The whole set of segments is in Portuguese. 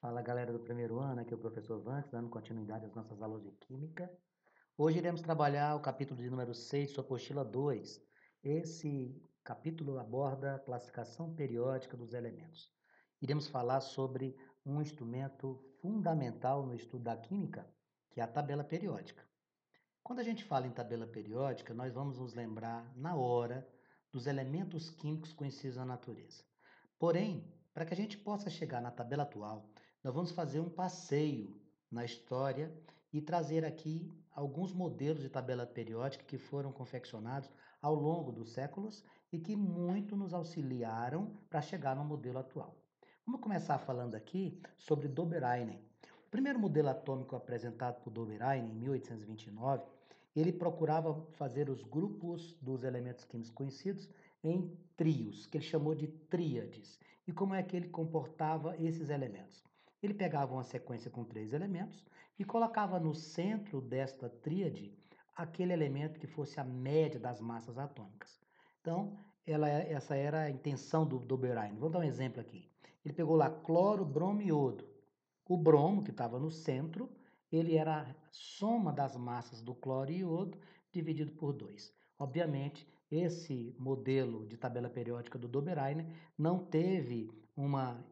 Fala galera do primeiro ano, aqui é o professor Vanks, dando continuidade às nossas aulas de Química. Hoje iremos trabalhar o capítulo de número 6, sua apostila 2. Esse capítulo aborda a classificação periódica dos elementos. Iremos falar sobre um instrumento fundamental no estudo da química, que é a tabela periódica. Quando a gente fala em tabela periódica, nós vamos nos lembrar na hora dos elementos químicos conhecidos na natureza. Porém, para que a gente possa chegar na tabela atual, nós vamos fazer um passeio na história e trazer aqui alguns modelos de tabela periódica que foram confeccionados ao longo dos séculos e que muito nos auxiliaram para chegar no modelo atual. Vamos começar falando aqui sobre Dobereinen. O primeiro modelo atômico apresentado por Dobereinen em 1829, ele procurava fazer os grupos dos elementos químicos conhecidos em trios, que ele chamou de tríades. E como é que ele comportava esses elementos? Ele pegava uma sequência com 3 elementos e colocava no centro desta tríade aquele elemento que fosse a média das massas atômicas. Então, essa era a intenção do Dobereinen. Vou dar um exemplo aqui. Ele pegou lá cloro, bromo e iodo. O bromo, que estava no centro, ele era a soma das massas do cloro e iodo dividido por 2. Obviamente, esse modelo de tabela periódica do Dobereiner não teve uma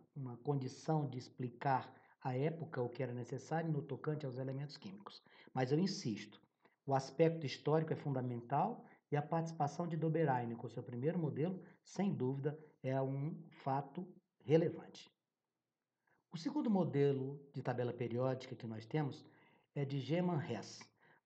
condição de explicar à época o que era necessário no tocante aos elementos químicos. Mas eu insisto, o aspecto histórico é fundamental e a participação de Dobereiner com seu primeiro modelo, sem dúvida, é um fato relevante. O segundo modelo de tabela periódica que nós temos é de German Hess.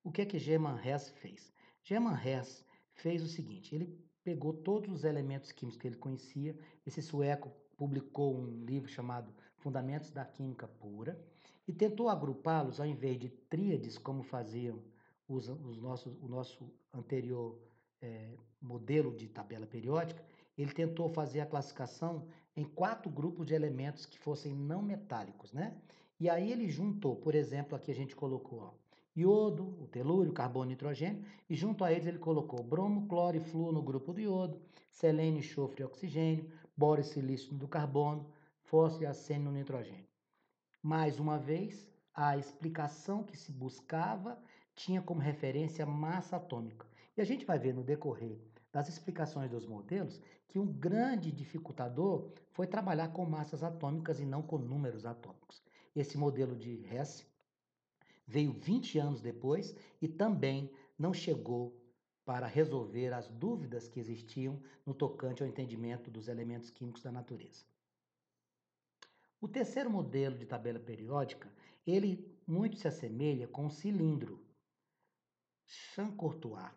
O que é que German Hess fez? German Hess fez o seguinte, ele pegou todos os elementos químicos que ele conhecia, esse sueco publicou um livro chamado Fundamentos da Química Pura e tentou agrupá-los ao invés de tríades, como faziam o nosso anterior modelo de tabela periódica, ele tentou fazer a classificação em 4 grupos de elementos que fossem não metálicos, né? E aí ele juntou, por exemplo, aqui a gente colocou ó, iodo, o telúrio, carbono e nitrogênio, e junto a eles ele colocou bromo, cloro e flúor no grupo do iodo, selênio, enxofre e oxigênio, boro e silício do carbono, fósforo e arsênio no nitrogênio. Mais uma vez, a explicação que se buscava tinha como referência a massa atômica. E a gente vai ver no decorrer das explicações dos modelos que um grande dificultador foi trabalhar com massas atômicas e não com números atômicos. Esse modelo de Hess veio 20 anos depois e também não chegou para resolver as dúvidas que existiam no tocante ao entendimento dos elementos químicos da natureza. O terceiro modelo de tabela periódica, ele muito se assemelha com o cilindro. Champ-Courtois,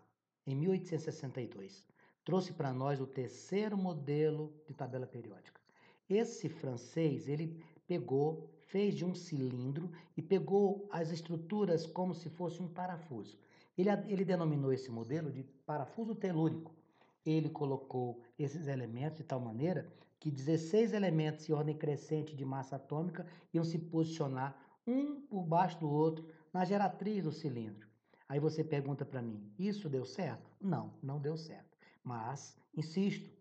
em 1862, trouxe para nós o terceiro modelo de tabela periódica. Esse francês, ele pegou, fez de um cilindro e pegou as estruturas como se fosse um parafuso. Ele denominou esse modelo de parafuso telúrico. Ele colocou esses elementos de tal maneira que 16 elementos em ordem crescente de massa atômica iam se posicionar um por baixo do outro na geratriz do cilindro. Aí você pergunta para mim, isso deu certo? Não, não deu certo. Mas, insisto,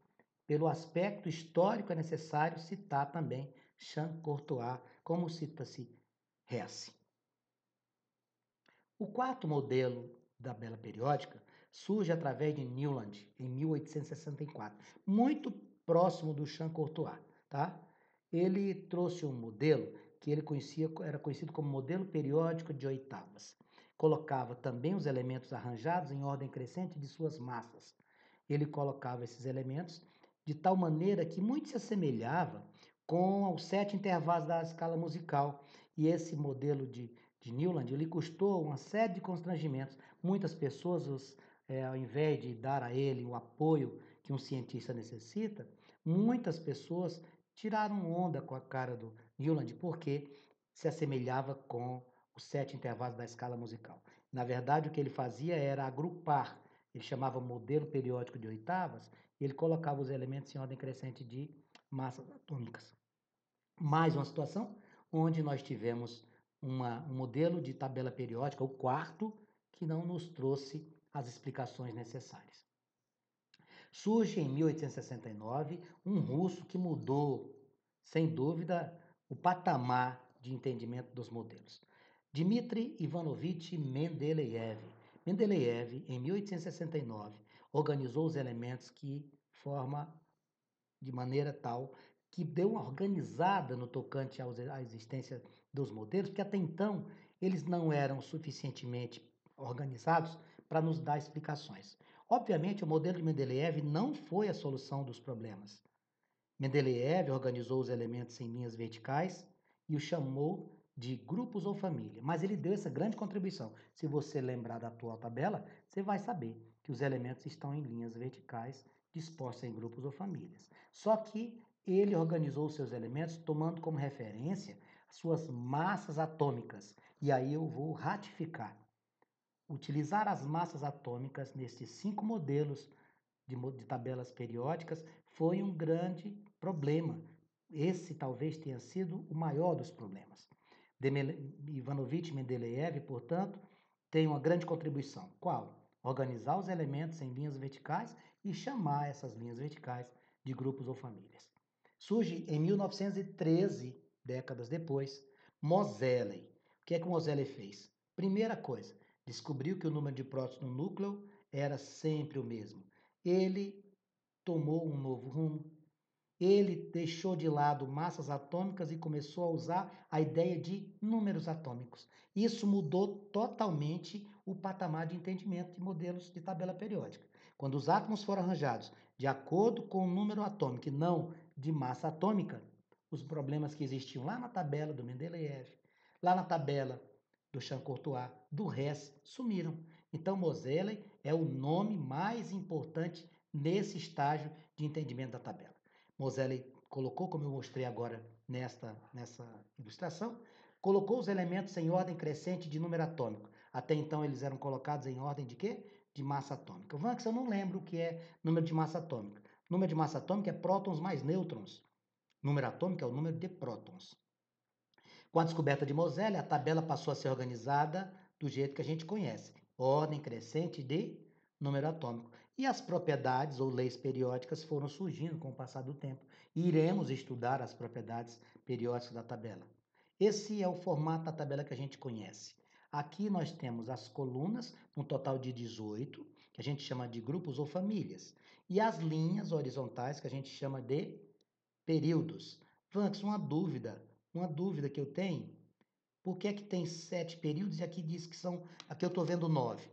pelo aspecto histórico é necessário citar também Champ-Courtois, como cita-se Hess. O quarto modelo da tabela periódica surge através de Newland, em 1864, muito próximo do Champ-Courtois, tá? Ele trouxe um modelo que era conhecido como modelo periódico de oitavas. Colocava também os elementos arranjados em ordem crescente de suas massas. Ele colocava esses elementos de tal maneira que muito se assemelhava com os 7 intervalos da escala musical. E esse modelo de Newland, ele custou uma série de constrangimentos. Muitas pessoas, ao invés de dar a ele o apoio que um cientista necessita, muitas pessoas tiraram onda com a cara do Newland porque se assemelhava com os 7 intervalos da escala musical. Na verdade, o que ele fazia era agrupar, ele chamava modelo periódico de oitavas, e ele colocava os elementos em ordem crescente de massas atômicas. Mais uma situação onde nós tivemos um modelo de tabela periódica, o quarto, que não nos trouxe as explicações necessárias. Surge em 1869 um russo que mudou, sem dúvida, o patamar de entendimento dos modelos. Dmitri Ivanovich Mendeleev. Mendeleev, em 1869, organizou os elementos que forma de maneira tal que deu uma organizada no tocante à existência dos modelos, porque até então eles não eram suficientemente organizados para nos dar explicações. Obviamente, o modelo de Mendeleev não foi a solução dos problemas. Mendeleev organizou os elementos em linhas verticais e o chamou de grupos ou família, mas ele deu essa grande contribuição. Se você lembrar da atual tabela, você vai saber que os elementos estão em linhas verticais dispostos em grupos ou famílias. Só que ele organizou os seus elementos tomando como referência suas massas atômicas. E aí eu vou ratificar. Utilizar as massas atômicas nesses 5 modelos de tabelas periódicas foi um grande problema. Esse talvez tenha sido o maior dos problemas. Ivanovich Mendeleev, portanto, tem uma grande contribuição. Qual? Organizar os elementos em linhas verticais e chamar essas linhas verticais de grupos ou famílias. Surge em 1913, décadas depois, Moseley. O que é que Moseley fez? Primeira coisa, descobriu que o número de prótons no núcleo era sempre o mesmo. Ele tomou um novo rumo. Ele deixou de lado massas atômicas e começou a usar a ideia de números atômicos. Isso mudou totalmente o patamar de entendimento de modelos de tabela periódica. Quando os átomos foram arranjados de acordo com o número atômico e não de massa atômica, os problemas que existiam lá na tabela do Mendeleev, lá na tabela do Champ-Courtois, do Hess, sumiram. Então, Moseley é o nome mais importante nesse estágio de entendimento da tabela. Moseley colocou, como eu mostrei agora nessa ilustração, colocou os elementos em ordem crescente de número atômico. Até então eles eram colocados em ordem de quê? De massa atômica. Vanx, eu não lembro o que é número de massa atômica. Número de massa atômica é prótons mais nêutrons. Número atômico é o número de prótons. Com a descoberta de Moseley, a tabela passou a ser organizada do jeito que a gente conhece. Ordem crescente de número atômico. E as propriedades ou leis periódicas foram surgindo com o passar do tempo. E iremos estudar as propriedades periódicas da tabela. Esse é o formato da tabela que a gente conhece. Aqui nós temos as colunas, um total de 18, que a gente chama de grupos ou famílias. E as linhas horizontais, que a gente chama de períodos. Vanx, uma dúvida que eu tenho. Por que é que tem 7 períodos e aqui diz que são... Aqui eu estou vendo 9.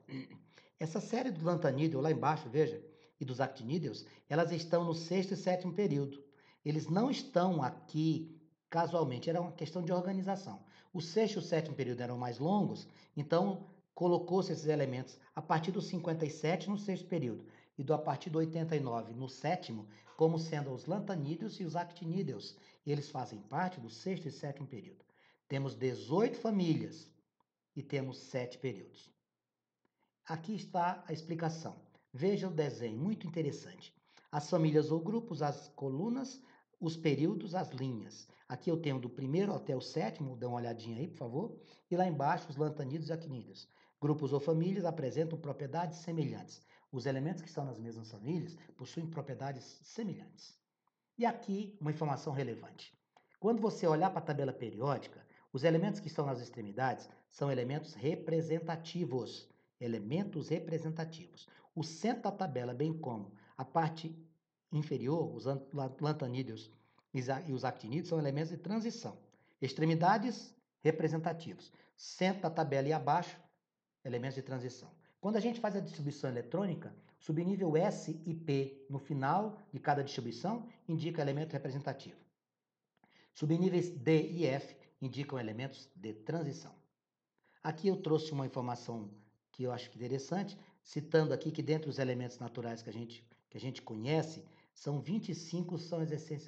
Essa série do lantanídeo, lá embaixo, veja, e dos actinídeos, elas estão no 6º e 7º período. Eles não estão aqui casualmente, era uma questão de organização. O 6º e o 7º período eram mais longos, então colocou-se esses elementos a partir do 57 no 6º período e a partir do 89 no 7º, como sendo os lantanídeos e os actinídeos. Eles fazem parte do 6º e 7º período. Temos 18 famílias e temos 7 períodos. Aqui está a explicação. Veja o desenho, muito interessante. As famílias ou grupos, as colunas, os períodos, as linhas. Aqui eu tenho do 1º até o 7º, dá uma olhadinha aí, por favor. E lá embaixo, os lantanídeos e actinídeos. Grupos ou famílias apresentam propriedades semelhantes. Os elementos que estão nas mesmas famílias possuem propriedades semelhantes. E aqui, uma informação relevante. Quando você olhar para a tabela periódica, os elementos que estão nas extremidades são elementos representativos. Elementos representativos. O centro da tabela, bem como a parte inferior, os lantanídeos e os actinídeos, são elementos de transição. Extremidades, representativos. Centro da tabela e abaixo, elementos de transição. Quando a gente faz a distribuição eletrônica, subnível S e P no final de cada distribuição indica elemento representativo. Subníveis D e F indicam elementos de transição. Aqui eu trouxe uma informação que eu acho interessante, citando aqui que dentre os elementos naturais que a gente conhece, são 25 são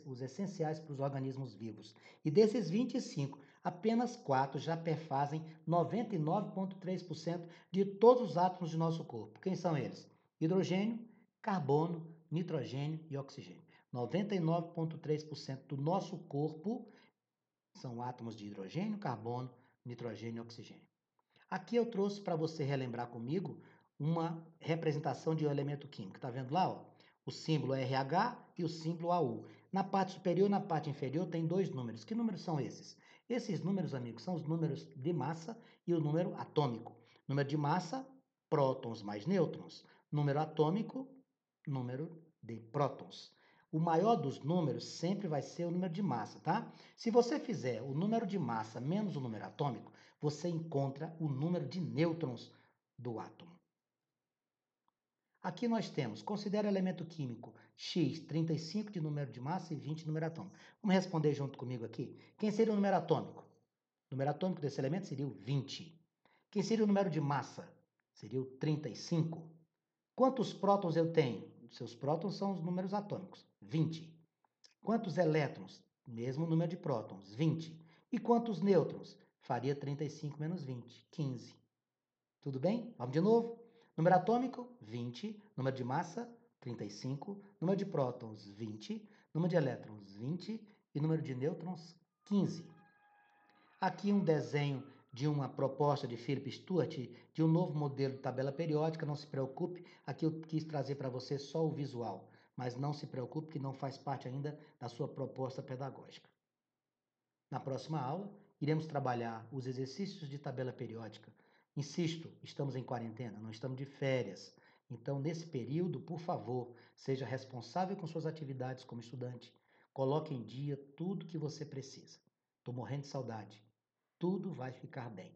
os essenciais para os organismos vivos. E desses 25, apenas 4 já perfazem 99,3% de todos os átomos do nosso corpo. Quem são eles? Hidrogênio, carbono, nitrogênio e oxigênio. 99,3% do nosso corpo são átomos de hidrogênio, carbono, nitrogênio e oxigênio. Aqui eu trouxe para você relembrar comigo uma representação de um elemento químico. Está vendo lá? Ó? O símbolo RH e o símbolo AU. Na parte superior e na parte inferior tem 2 números. Que números são esses? Esses números, amigos, são os números de massa e o número atômico. Número de massa, prótons mais nêutrons. Número atômico, número de prótons. O maior dos números sempre vai ser o número de massa, tá? Se você fizer o número de massa menos o número atômico, você encontra o número de nêutrons do átomo. Aqui nós temos, considera o elemento químico X, 35 de número de massa e 20 de número atômico. Vamos responder junto comigo aqui. Quem seria o número atômico? O número atômico desse elemento seria o 20. Quem seria o número de massa? Seria o 35. Quantos prótons eu tenho? Seus prótons são os números atômicos, 20. Quantos elétrons? Mesmo número de prótons, 20. E quantos nêutrons? Faria 35 menos 20, 15. Tudo bem? Vamos de novo? Número atômico, 20. Número de massa, 35. Número de prótons, 20. Número de elétrons, 20. E número de nêutrons, 15. Aqui um desenho de uma proposta de Philip Stuart, de um novo modelo de tabela periódica. Não se preocupe, aqui eu quis trazer para você só o visual, mas não se preocupe que não faz parte ainda da sua proposta pedagógica. Na próxima aula, iremos trabalhar os exercícios de tabela periódica. Insisto, estamos em quarentena, não estamos de férias. Então, nesse período, por favor, seja responsável com suas atividades como estudante. Coloque em dia tudo que você precisa. Estou morrendo de saudade. Tudo vai ficar bem.